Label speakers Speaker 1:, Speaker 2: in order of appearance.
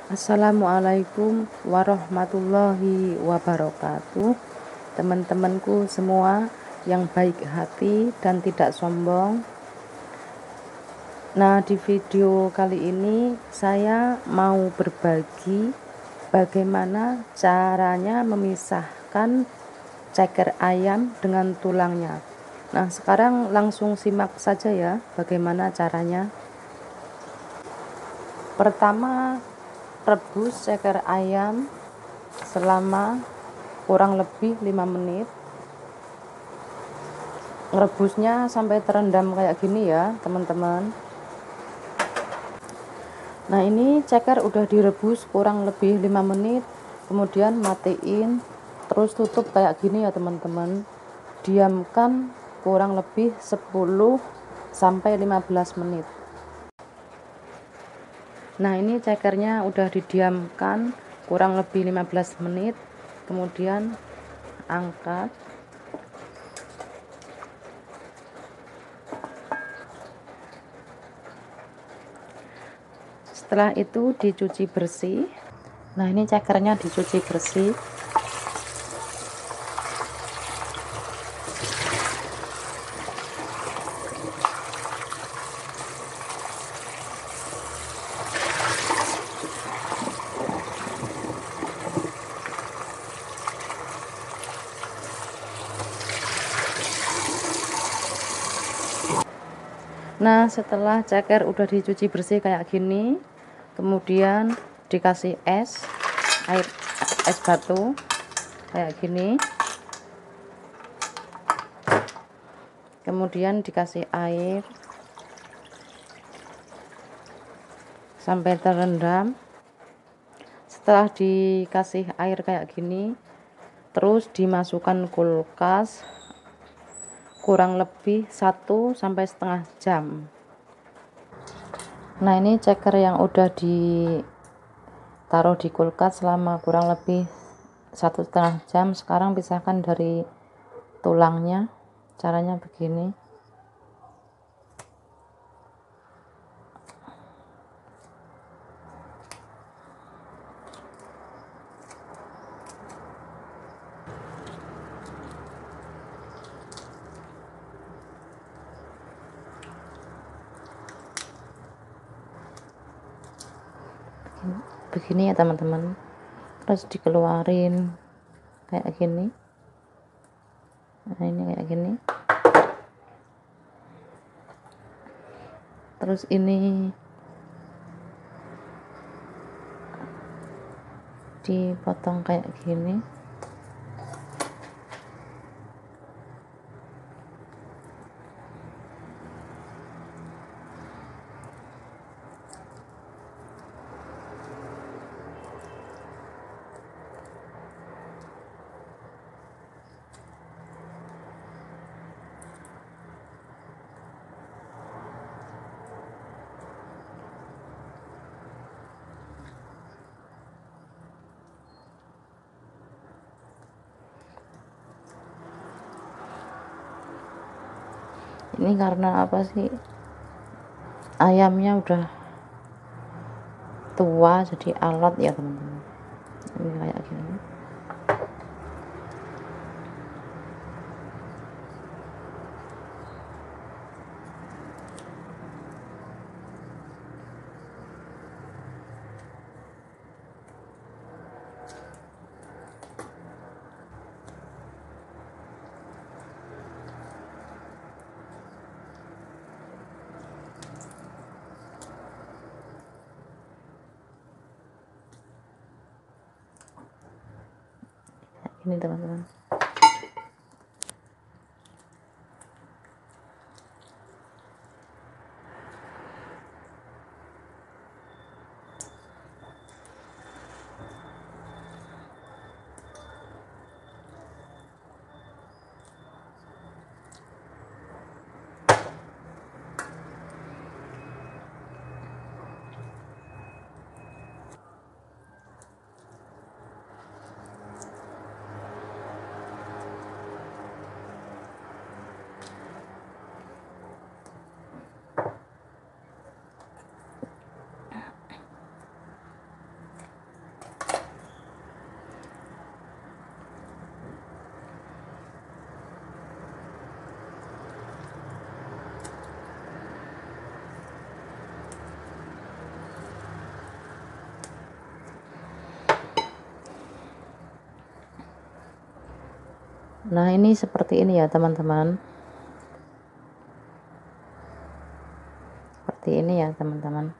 Speaker 1: Assalamualaikum warahmatullahi wabarakatuh. Teman-temanku semua yang baik hati dan tidak sombong. Nah, di video kali ini saya mau berbagi bagaimana caranya memisahkan ceker ayam dengan tulangnya. Nah, sekarang langsung simak saja ya bagaimana caranya. Pertama, rebus ceker ayam selama kurang lebih 5 menit. Ngerebusnya sampai terendam kayak gini ya teman-teman. Nah, ini ceker udah direbus kurang lebih 5 menit, kemudian matiin, terus tutup kayak gini ya teman-teman. Diamkan kurang lebih 10 sampai 15 menit. Nah, ini cekernya udah didiamkan kurang lebih 15 menit, kemudian angkat. Setelah itu dicuci bersih. Nah, ini cekernya dicuci bersih. Nah, setelah ceker udah dicuci bersih kayak gini, kemudian dikasih es batu kayak gini, kemudian dikasih air sampai terendam. Setelah dikasih air kayak gini, terus dimasukkan kulkas kurang lebih 1–1,5 jam. Nah, ini ceker yang udah ditaruh di kulkas selama kurang lebih 1,5 jam. Sekarang pisahkan dari tulangnya. Caranya begini. Begini ya teman-teman, terus dikeluarin kayak gini. Nah, ini kayak gini, terus ini dipotong kayak gini. Ini karena apa sih, ayamnya udah tua jadi alot ya teman-teman. Ini kayak gini. Ini teman-teman. Nah, ini seperti ini ya teman-teman, seperti ini ya teman-teman.